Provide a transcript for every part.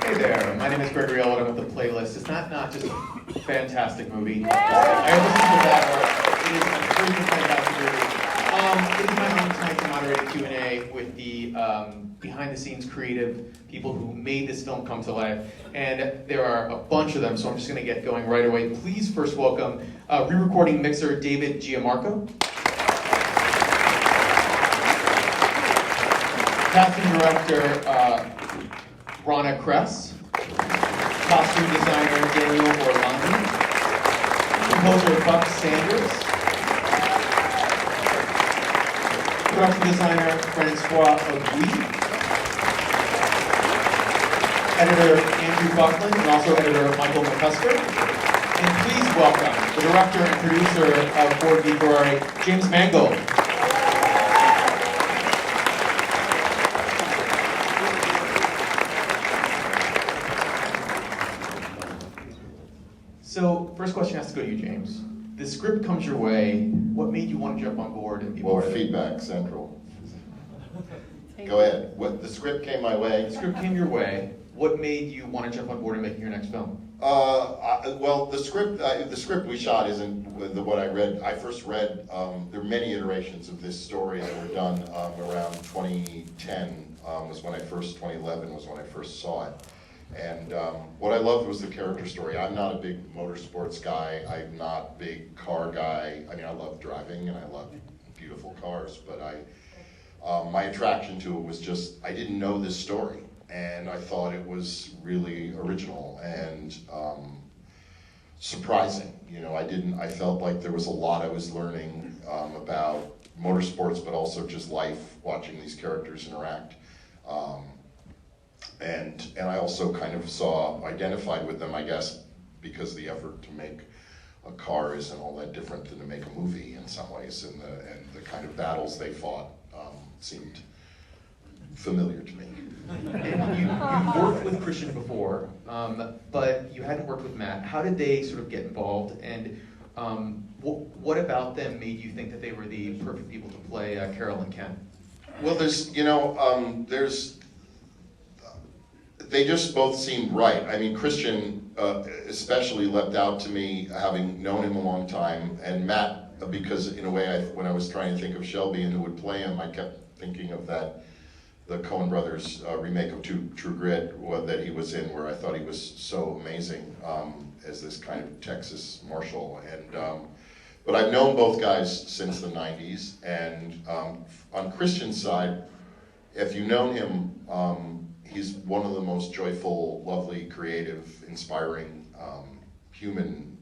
Hey there, my name is Gregory Elwood. I'm with The Playlist. It's not just a fantastic movie. I listened to that. It is a freaking fantastic movie. It is my honor tonight to moderate a Q&A with the behind-the-scenes creative people who made this film come to life. And there are a bunch of them, so I'm just going to get going right away. Please first welcome re-recording mixer David Gianmarco. Casting director Rana Kress, costume designer Daniel Orlandi, composer Buck Sanders, production designer Francois Agui, editor Andrew Buckland, and also editor Michael McCusker. And please welcome the director and producer of Ford v Ferrari, James Mangold. So, first question has to go to you, James. The script comes your way. What made you want to jump on board and be part of it? Feedback central. Go ahead. The script came my way. The script came your way. What made you want to jump on board and making your next film? Well, the script we shot isn't what I read. I first read. There are many iterations of this story that were done around 2010. Was when I first 2011 was when I first saw it. And what I loved was the character story. I'm not a big motorsports guy. I'm not a big car guy. I mean, I love driving and I love beautiful cars, but my attraction to it was just, I didn't know this story. And I thought it was really original and surprising. You know, I felt like there was a lot I was learning about motorsports, but also just life, watching these characters interact. And I also kind of identified with them, I guess, because the effort to make a car isn't all that different than to make a movie in some ways, and the kind of battles they fought seemed familiar to me. And you worked with Christian before, but you hadn't worked with Matt. How did they sort of get involved, and what about them made you think that they were the perfect people to play Carol and Ken? Well, they just both seemed right. I mean, Christian especially leapt out to me, having known him a long time, and Matt, because in a way, when I was trying to think of Shelby and who would play him, I kept thinking of the Coen Brothers remake of True Grit that he was in, where I thought he was so amazing as this kind of Texas marshal. And but I've known both guys since the 90s, and on Christian's side, if you've known him, he's one of the most joyful, lovely, creative, inspiring human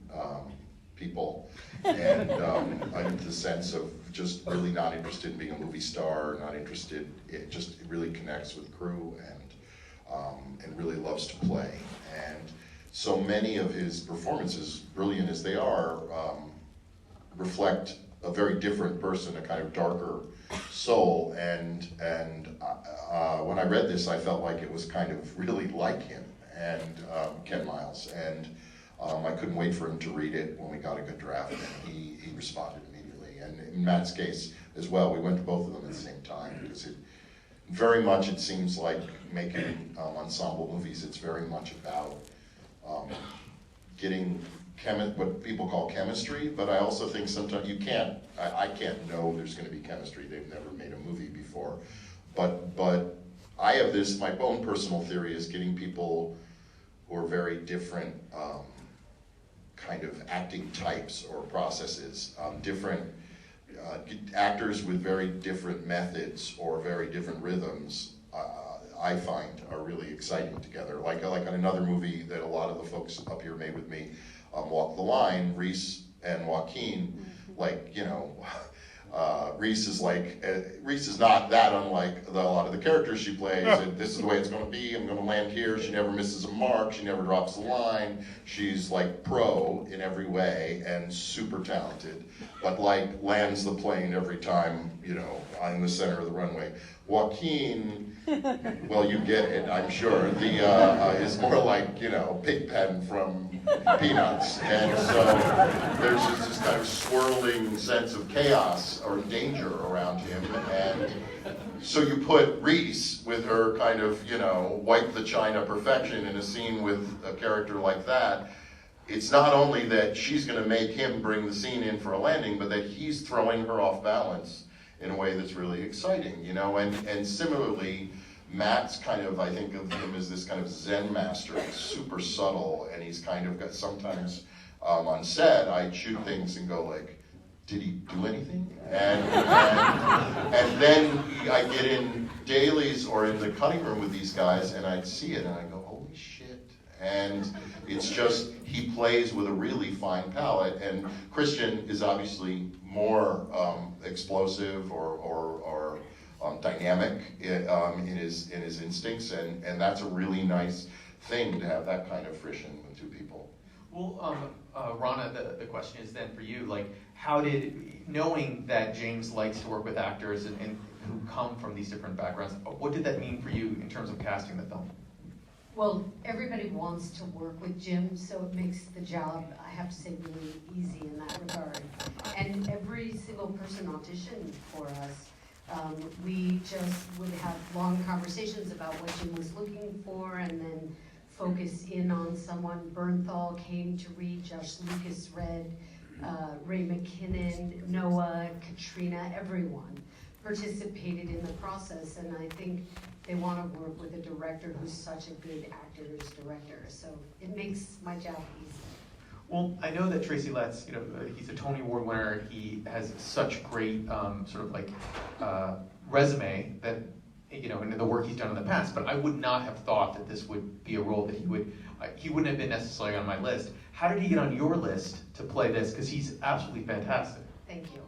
people, and I get the sense of just really not interested in being a movie star, not interested. It just really connects with crew and really loves to play. And so many of his performances, brilliant as they are, reflect a very different person, a kind of darker soul, and when I read this, I felt like it was kind of really like him and Ken Miles, and I couldn't wait for him to read it when we got a good draft, and he responded immediately. And in Matt's case as well, we went to both of them at the same time, because it seems like making ensemble movies, it's very much about getting what people call chemistry, but I also think sometimes I can't know there's going to be chemistry. They've never made a movie before. But I have this, my own personal theory is getting people who are very different kind of acting types or processes, different actors with very different methods or very different rhythms, I find are really exciting together. Like on another movie that a lot of the folks up here made with me, Walk the Line, Reese and Joaquin, Reese is not that unlike a lot of the characters she plays. And this is the way it's going to be. I'm going to land here. She never misses a mark. She never drops the line. She's like pro in every way and super talented, but like lands the plane every time, in the center of the runway. Joaquin, well, you get it, I'm sure, is more like, Pigpen from Peanuts. And so there's just this kind of swirling sense of chaos or danger around him. And so you put Reese with her kind of, wipe the china perfection in a scene with a character like that. It's not only that she's going to make him bring the scene in for a landing, but that he's throwing her off balance in a way that's really exciting, and similarly, Matt's kind of, I think of him as this kind of Zen master. He's super subtle, and he's kind of got, sometimes on set, I shoot things and go like, did he do anything? And then I get in dailies or in the cutting room with these guys, and I see it, and I go, holy shit. And it's just, he plays with a really fine palette, and Christian is obviously more explosive or dynamic in his instincts, and that's a really nice thing to have that kind of friction with two people. Well, Rana, the question is then for you, like, how did, knowing that James likes to work with actors and who come from these different backgrounds, what did that mean for you in terms of casting the film? Well, everybody wants to work with Jim, so it makes the job, I have to say, really easy in that regard. And every single person auditioned for us. We just would have long conversations about what Jim was looking for, and then focus in on someone. Bernthal came to read, Josh Lucas read, Ray McKinnon, Noah, Katrina, everyone participated in the process, and I think they want to work with a director who's such a good actor's director, so it makes my job easy. Well, I know that Tracy Letts, he's a Tony Award winner. He has such great resume that, and the work he's done in the past, but I would not have thought that this would be a role that he wouldn't have been necessarily on my list. How did he get on your list to play this? Because he's absolutely fantastic. Thank you.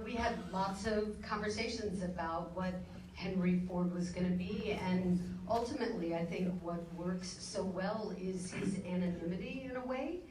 We had lots of conversations about what Henry Ford was going to be, and ultimately I think what works so well is his anonymity in a way,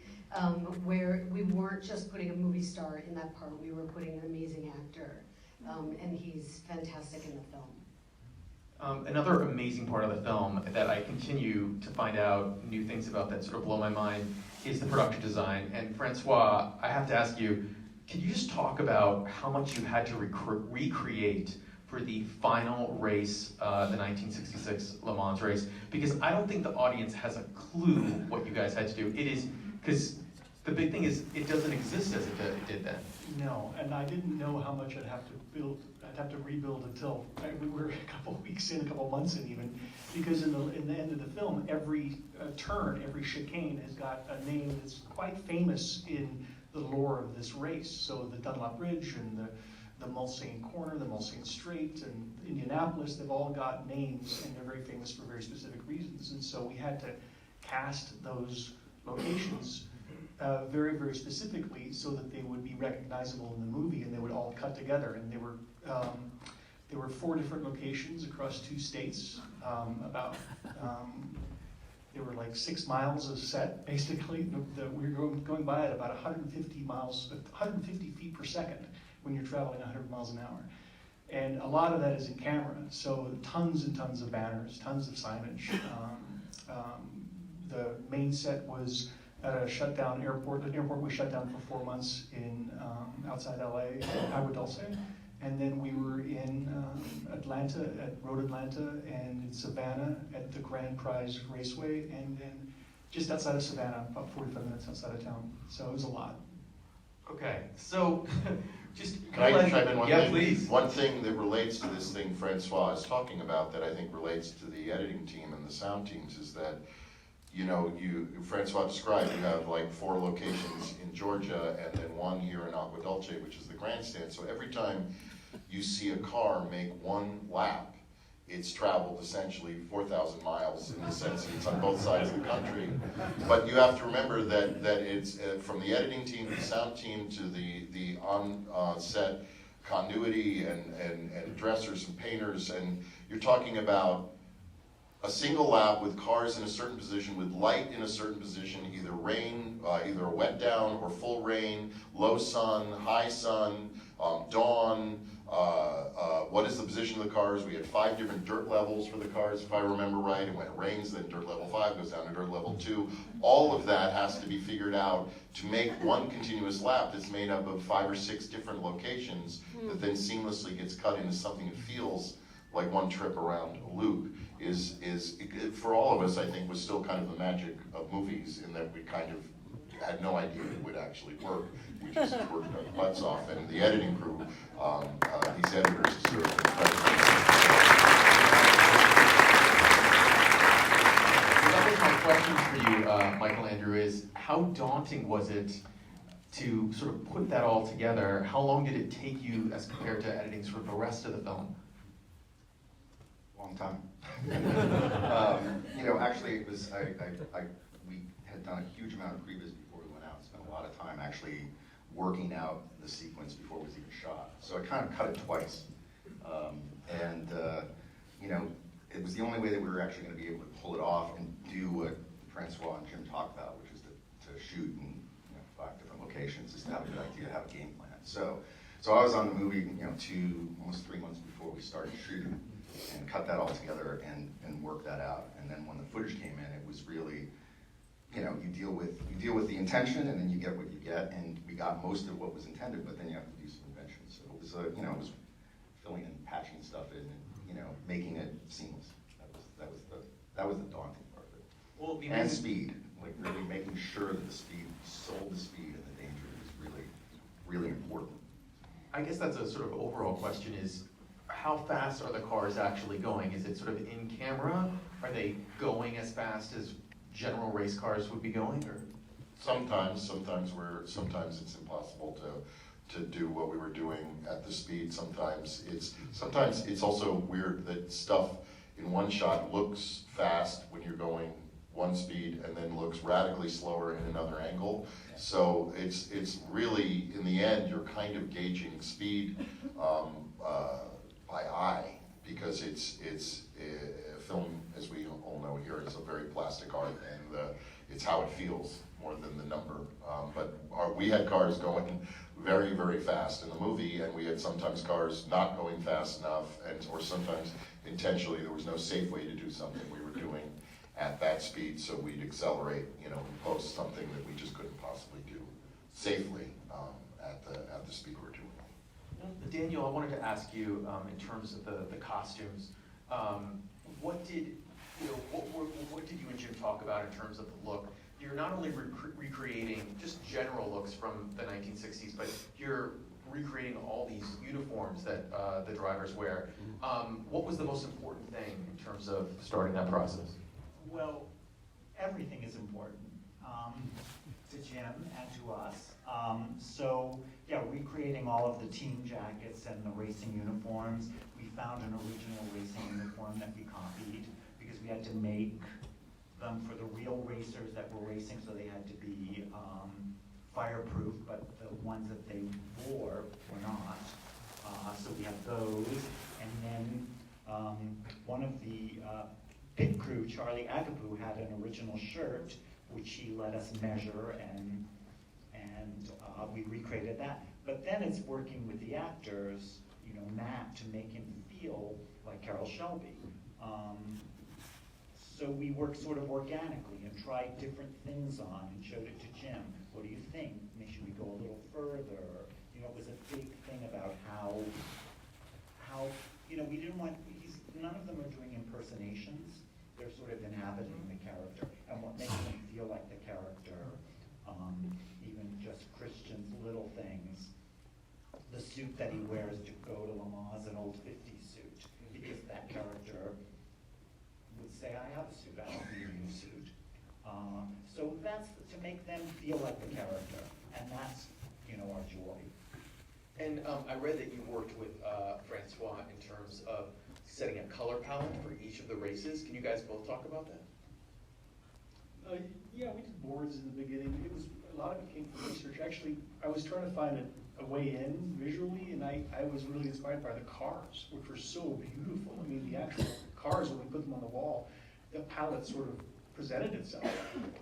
where we weren't just putting a movie star in that part, we were putting an amazing actor, and he's fantastic in the film. Another amazing part of the film that I continue to find out new things about that sort of blow my mind is the production design. And Francois, I have to ask you, can you just talk about how much you had to recreate for the final race, the 1966 Le Mans race? Because I don't think the audience has a clue what you guys had to do. It is, because the big thing is it doesn't exist as it did then. No, and I didn't know how much I'd have to build. I'd have to rebuild until we were a couple weeks in, a couple months in even, because in the end of the film, every turn, every chicane has got a name that's quite famous in the lore of this race. So the Dunlop Bridge and the Mulsanne Corner, the Mulsanne Strait, and Indianapolis, they've all got names, and they're very famous for very specific reasons. And so we had to cast those locations very, very specifically so that they would be recognizable in the movie, and they would all cut together. And there were 4 different locations across 2 states. They were like 6 miles of set, basically. We were going by at about 150 feet per second when you're traveling 100 miles an hour. And a lot of that is in camera, so tons and tons of banners, tons of signage. The main set was at a shutdown airport. An airport was shut down for 4 months in outside LA, Agua Dulce. And then we were in Atlanta, at Road Atlanta, and in Savannah at the Grand Prize Raceway, and then just outside of Savannah, about 45 minutes outside of town. So it was a lot. Okay, so just Can I chime in one thing? Yeah, please. One thing that relates to this thing Francois is talking about that I think relates to the editing team and the sound teams is that, Francois described, you have like 4 locations in Georgia and then 1 here in Agua Dulce, which is the grandstand. So every time you see a car make 1 lap, it's traveled essentially 4,000 miles in the sense that it's on both sides of the country. But you have to remember that it's from the editing team to the sound team to the on-set continuity and dressers and painters, and you're talking about a single lap with cars in a certain position, with light in a certain position, either rain, either a wet down or full rain, low sun, high sun, dawn, what is the position of the cars. We had 5 different dirt levels for the cars, if I remember right, and when it rains, then dirt level 5 goes down to dirt level 2. All of that has to be figured out to make one continuous lap that's made up of 5 or 6 different locations that then seamlessly gets cut into something that feels like one trip around a loop. Is for all of us, I think, was still kind of the magic of movies, in that we kind of had no idea it would actually work. We just worked our butts off, and the editing crew, these editors deserve incredible. That was my question for you, Michael Andrew, is how daunting was it to sort of put that all together? How long did it take you as compared to editing sort of the rest of the film? Long time. Actually, it was we had done a huge amount of previs before we went out. Spent a lot of time actually working out the sequence before it was even shot. So I kind of cut it twice, it was the only way that we were actually going to be able to pull it off and do what Francois and Jim talked about, which is to shoot in 5 different locations, is to have a good idea, have a game plan. So I was on the movie, almost 3 months before we started shooting, and cut that all together and work that out. And then when the footage came in, it was really, you deal with the intention, and then you get what you get, and we got most of what was intended, but then you have to do some invention. So it was, it was filling and patching stuff in, and making it seamless. That was the daunting part of it. Well, and speed, like really making sure that the speed, sold the speed and the danger is really, really important. I guess that's a sort of overall question is, how fast are the cars actually going? Is it sort of in camera? Are they going as fast as general race cars would be going, or? Sometimes it's impossible to do what we were doing at the speed. Sometimes it's also weird that stuff in one shot looks fast when you're going one speed and then looks radically slower in another angle. So it's really, in the end, you're kind of gauging speed by eye, because it's a film, as we all know here, is a very plastic art, and it's how it feels more than the number. But we had cars going very, very fast in the movie, and we had sometimes cars not going fast enough, or sometimes intentionally there was no safe way to do something we were doing at that speed, so we'd accelerate, and post something that we just couldn't possibly do safely at the speed we're doing. Daniel, I wanted to ask you, in terms of the costumes, what did you and Jim talk about in terms of the look? You're not only recreating just general looks from the 1960s, but you're recreating all these uniforms that the drivers wear. What was the most important thing in terms of starting that process? Well, everything is important to Jim and to us. Recreating all of the team jackets and the racing uniforms. We found an original racing uniform that we copied, because we had to make them for the real racers that were racing, so they had to be fireproof, but the ones that they wore were not. So we have those, and then one of the pit crew, Charlie Agapoo, had an original shirt, which he let us measure, and we recreated that. But then it's working with the actors, Matt, to make him feel like Carroll Shelby. So we worked sort of organically and tried different things on and showed it to Jim. What do you think? Should we go a little further? It was a big thing about how we didn't want, none of them are doing impersonations. They're sort of inhabiting the character and what makes them feel like the character. Even just Christian's little things. The suit that he wears to go to Le Mans, an old 50s suit, because that character would say, I have a suit, I don't need a new suit. So that's to make them feel like the character, and that's, our joy. And I read that you worked with Francois in terms of setting a color palette for each of the races. Can you guys both talk about that? Yeah, we did boards in the beginning. A lot of it came from research. Actually, I was trying to find a way in visually, and I was really inspired by the cars, which were so beautiful. I mean, the actual cars, when we put them on the wall, the palette sort of presented itself.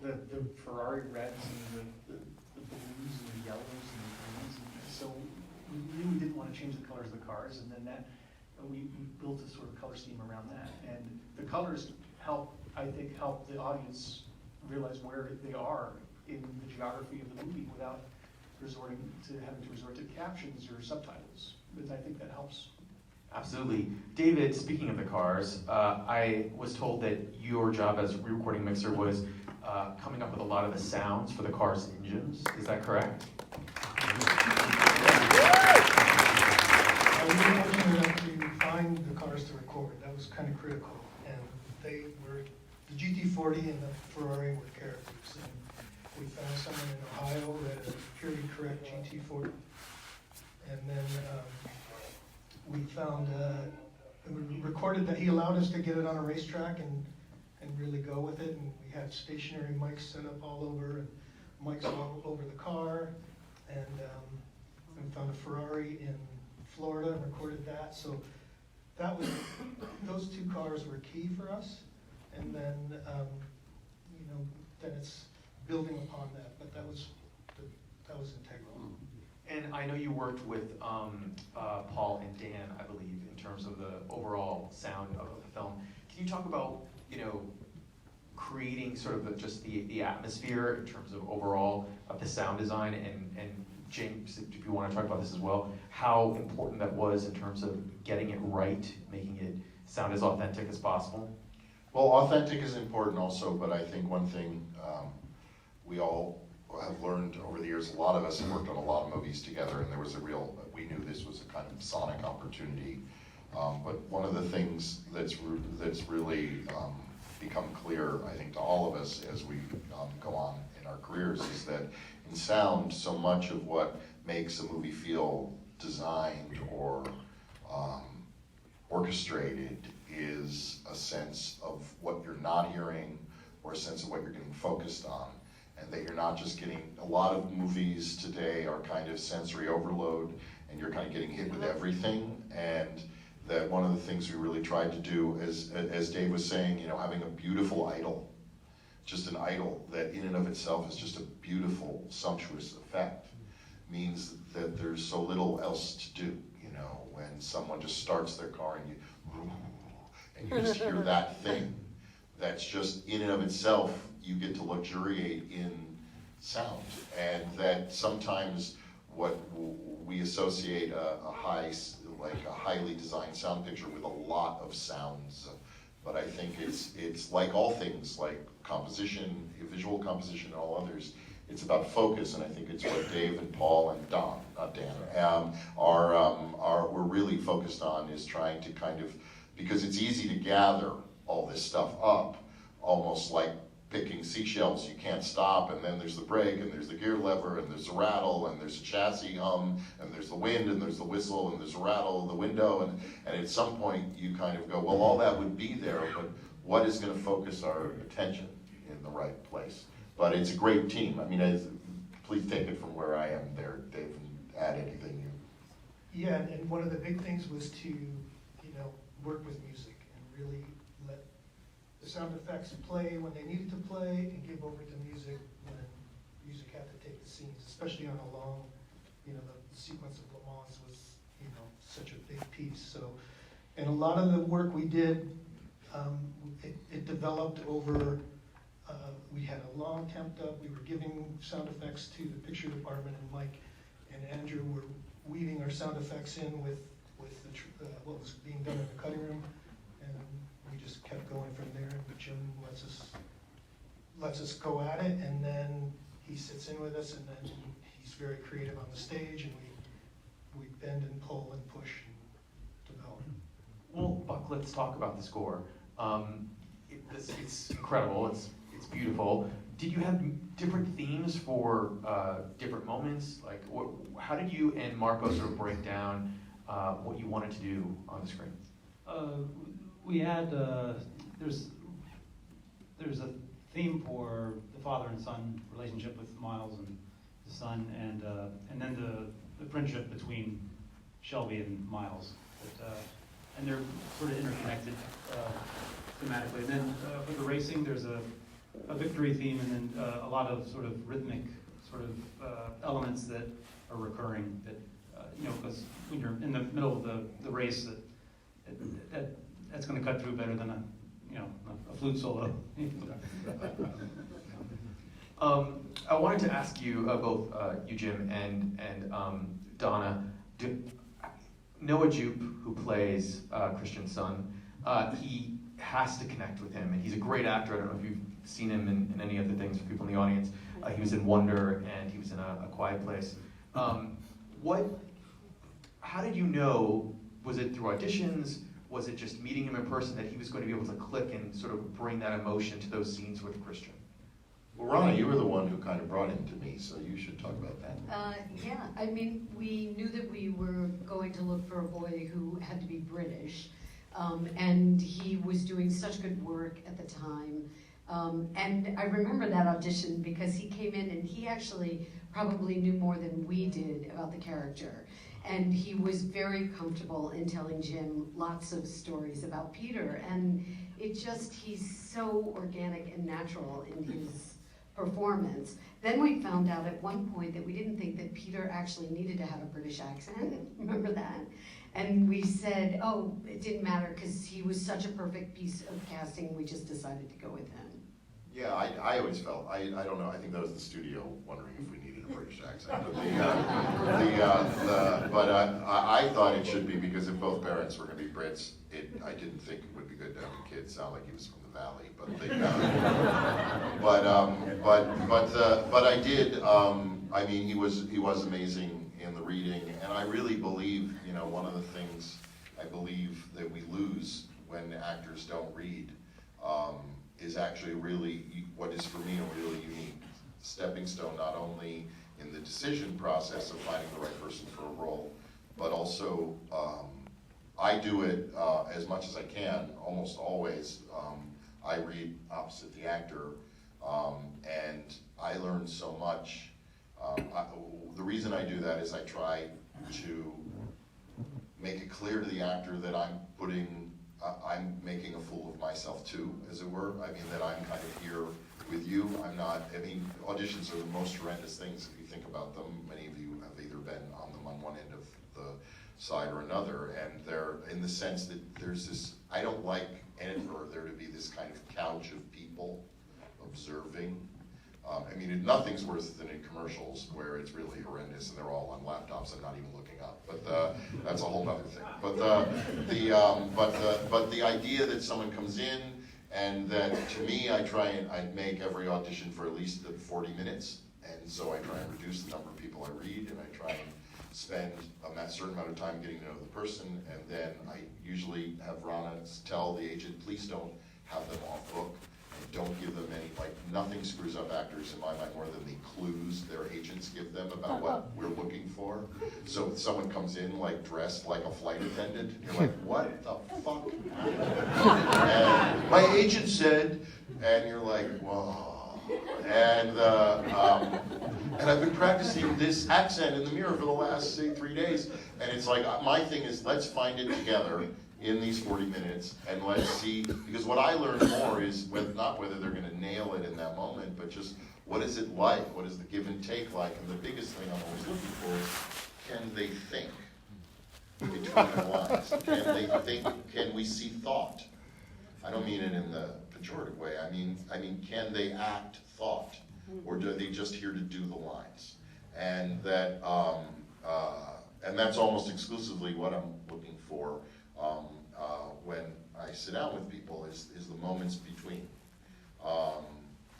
The Ferrari reds and the blues and the yellows and the greens. And so we knew we didn't want to change the colors of the cars, and then we built a sort of color scheme around that. And the colors help the audience realize where they are in the geography of the movie without having to resort to captions or subtitles. But I think that helps. Absolutely. David, speaking of the cars, I was told that your job as re-recording mixer was coming up with a lot of the sounds for the car's engines. Is that correct? We were fortunate enough to find the cars to record. That was kind of critical. And they were, the GT40 and the Ferrari were characters. And we found someone in Ohio who had a purely correct GT40. And then we found, we recorded that he allowed us to get it on a racetrack and really go with it. And we had stationary mics set up all over and mics all over the car. And we found a Ferrari in Florida and recorded that. So that was, those two cars were key for us. And then, then it's building upon that. But that was integral. And I know you worked with Paul and Dan, I believe, in terms of the overall sound of the film. Can you talk about, creating sort of just the atmosphere in terms of overall of the sound design, and James, if you want to talk about this as well, how important that was in terms of getting it right, making it sound as authentic as possible? Well, authentic is important also, but I think one thing we all have learned over the years, a lot of us have worked on a lot of movies together, and there was we knew this was a kind of sonic opportunity. But one of the things that's really become clear, I think, to all of us as we go on in our careers is that in sound, so much of what makes a movie feel designed or orchestrated is a sense of what you're not hearing or a sense of what you're getting focused on. And that you're not just getting, a lot of movies today are kind of sensory overload and you're kind of getting hit with everything. And that one of the things we really tried to do, as Dave was saying, having a beautiful idol, just an idol that in and of itself is just a beautiful, sumptuous effect, means that there's so little else to do. When someone just starts their car and you just hear that thing, that's just in and of itself, you get to luxuriate in sound. And that sometimes what we associate a highly designed sound picture with a lot of sounds. But I think it's like all things, like composition, visual composition, and all others, it's about focus, and I think it's what Dave and Paul and Don, not Dan, we're really focused on, is trying to kind of, because it's easy to gather all this stuff up, almost like picking seashells. You can't stop, and then there's the brake, and there's the gear lever, and there's a rattle, and there's a chassis hum, and there's the wind, and there's the whistle, and there's a rattle in the window, and at some point you kind of go, well, all that would be there, but what is going to focus our attention in the right place? But it's a great team. I mean, please take it from where I am there, Dave, and add anything you. Yeah, and one of the big things was to, work with music and really let the sound effects play when they needed to play and give over to music when music had to take the scenes, especially on a long, the sequence of Le Mans was, such a big piece. So, and a lot of the work we did, it developed over, we had a long temp up, we were giving sound effects to the picture department, and Mike and Andrew were weaving our sound effects in with what was being done in the cutting room, and we just kept going from there. And Jim lets us go at it, and then he sits in with us, and then he's very creative on the stage, and we bend and pull and push and develop. Well, Buck, let's talk about the score. It's incredible. It's beautiful. Did you have different themes for different moments? Like, how did you and Marco sort of break down what you wanted to do on the screen? We had there's a theme for the father and son relationship with Miles and the son, and then the friendship between Shelby and Miles, and they're sort of interconnected thematically. And then for the racing, there's a victory theme, and then a lot of sort of rhythmic sort of elements that are recurring that because when you're in the middle of the race, that's going to cut through better than a flute solo. I wanted to ask you both, you Jim and Donna, Noah Jupe, who plays Christian's son, he has to connect with him, and he's a great actor. I don't know if you've seen him in any other things for people in the audience. He was in Wonder, and he was in A Quiet Place. How did you know? Was it through auditions? Was it just meeting him in person that he was going to be able to click and sort of bring that emotion to those scenes with Christian? Well, Ronna, you were the one who kind of brought him to me, so you should talk about that. Yeah, I mean, we knew that we were going to look for a boy who had to be British, and he was doing such good work at the time. And I remember that audition because he came in and he actually probably knew more than we did about the character. And he was very comfortable in telling Jim lots of stories about Peter. And he's so organic and natural in his performance. Then we found out at one point that we didn't think that Peter actually needed to have a British accent. Remember that? And we said, oh, it didn't matter because he was such a perfect piece of casting, we just decided to go with him. Yeah, I always felt, I don't know, I think that was the studio wondering if we needed a British accent. But I thought it should be, because if both parents were going to be Brits, I didn't think it would be good to have a kid sound like he was from the Valley. But I did. I mean, he was amazing in the reading, and I really believe, one of the things I believe that we lose when actors don't read is actually really what is for me a really unique stepping stone, not only in the decision process of finding the right person for a role, but also I do it as much as I can, almost always. I read opposite the actor, and I learn so much. The reason I do that is I try to make it clear to the actor that I'm making a fool of myself too, as it were. I mean, that I'm kind of here with you. Auditions are the most horrendous things if you think about them. Many of you have either been on them on one end of the side or another, and they're in the sense that there's this, I don't like for there to be this kind of couch of people observing. Nothing's worse than in commercials where it's really horrendous and they're all on laptops and not even looking up. But that's a whole other thing. But the idea that someone comes in and that, to me, I make every audition for at least 40 minutes, and so I try and reduce the number of people I read, and I try and spend a certain amount of time getting to know the person, and then I usually have Ronna tell the agent, please don't have them off book. Don't give them any, nothing screws up actors in my mind more than the clues their agents give them about what we're looking for. So if someone comes in dressed like a flight attendant, you're like, what the fuck? And my agent said, and you're like, whoa. And I've been practicing this accent in the mirror for the last, say, 3 days. And it's like, my thing is, let's find it together in these 40 minutes, and let's see, because what I learn more is not whether they're going to nail it in that moment, but just what is it like, what is the give and take like, and the biggest thing I'm always looking for is, can they think between the lines? Can they think, can we see thought? I don't mean it in the pejorative way, I mean, can they act thought, or are they just here to do the lines? And that, and that's almost exclusively what I'm looking for when I sit down with people is the moments between.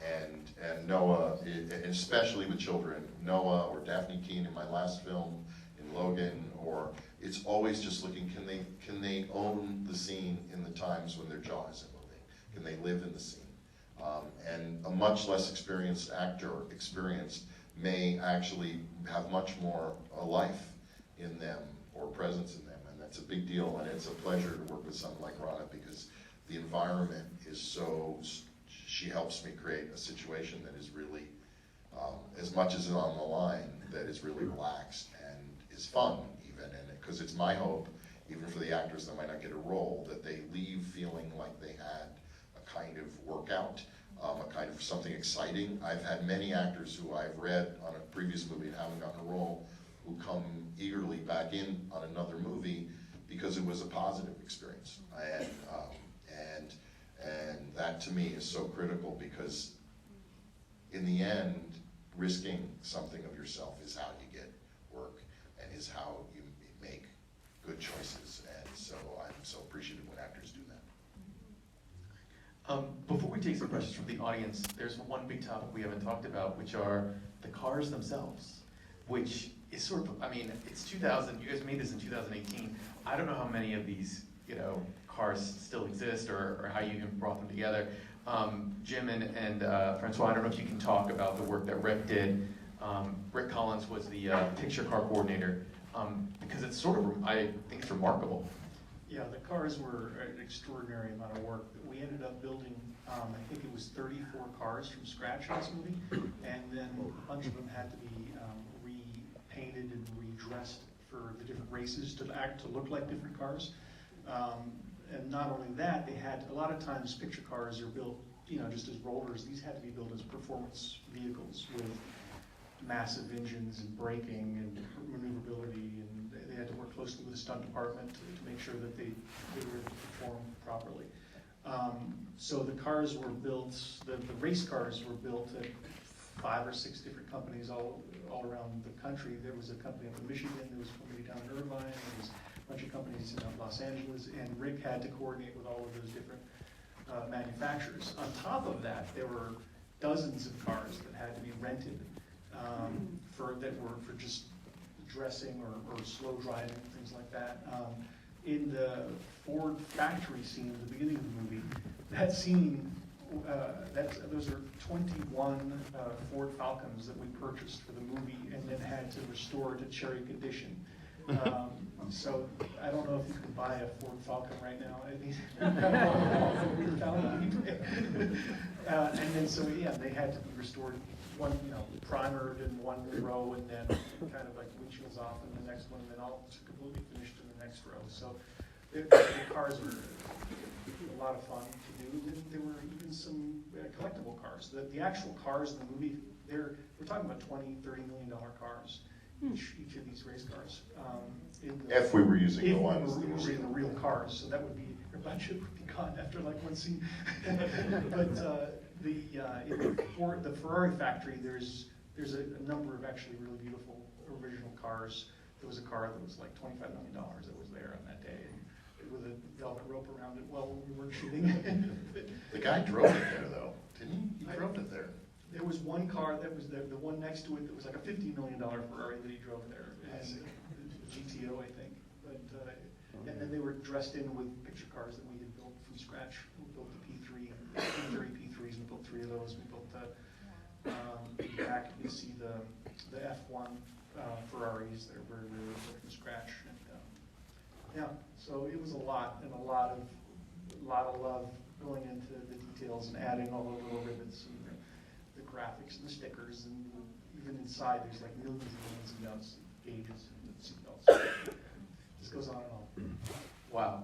And Noah, especially with children, Noah or Daphne Keane in my last film, in Logan, or it's always just looking, can they own the scene in the times when their jaw isn't moving? Can they live in the scene? And a much less experienced actor, may actually have much more life in them or presence in them. It's a big deal, and it's a pleasure to work with someone like Ronna because the environment is she helps me create a situation that is really, as much as it's on the line, that is really relaxed and is fun even, and because it's my hope, even for the actors that might not get a role, that they leave feeling like they had a kind of workout, a kind of something exciting. I've had many actors who I've read on a previous movie and haven't gotten a role, who come eagerly back in on another movie because it was a positive experience. And that to me is so critical, because in the end, risking something of yourself is how you get work and is how you make good choices. And so I'm so appreciative when actors do that. Before we take some questions from the audience, there's one big topic we haven't talked about, which are the cars themselves, which is sort of, I mean, it's 2000, you guys made this in 2018. I don't know how many of these, cars still exist, or how you even brought them together. Jim and Francois, I don't know if you can talk about the work that Rick did. Rick Collins was the picture car coordinator, because it's sort of, I think it's remarkable. Yeah, the cars were an extraordinary amount of work. We ended up building, I think it was 34 cars from scratch in this movie, and then a bunch of them had to be repainted and redressed for the different races to look like different cars. And not only that, they had, a lot of times picture cars are built, just as rollers. These had to be built as performance vehicles with massive engines and braking and maneuverability, and they had to work closely with the stunt department to make sure that they were able to perform properly. So the cars were built, the race cars were built at 5 or 6 different companies all around the country. There was a company up in Michigan, there was a company down in Irvine, there was a bunch of companies in Los Angeles, and Rick had to coordinate with all of those different manufacturers. On top of that, there were dozens of cars that had to be rented that were for just dressing or slow driving, things like that. In the Ford factory scene at the beginning of the movie, that scene, those are 21 Ford Falcons that we purchased for the movie and then had to restore to cherry condition. So I don't know if you can buy a Ford Falcon right now. And then so yeah, they had to be restored, one primered in one row, and then kind of like windshields off in the next one, and then all completely finished in the next row. So the cars were a lot of fun to do. There were even some collectible cars. The actual cars in the movie, we're talking about $20-30 million cars. Each of these race cars. If we were using the ones that were using the real cars, so that would be, your budget would be gone after like one scene. But in the Ferrari factory, there's a number of actually really beautiful original cars. There was a car that was like $25 million that was there on that day, and with a velvet rope around it while we were shooting. The guy drove it there, though, didn't he? He drove it there. There was one car that was the one next to it that was like a $50 million Ferrari that he drove there, and GTO, I think. But and then they were dressed in with picture cars that we had built from scratch. We built the P3, P30 P3s. We built 3 of those. We built the back. You see the F1 Ferraris that are very built from scratch. And yeah, so it was a lot and a lot of love going into the details and adding all the little ribbons and the graphics and the stickers, and even inside there's like millions and millions of notes, gauges, and seatbelts. This goes on and on. Wow.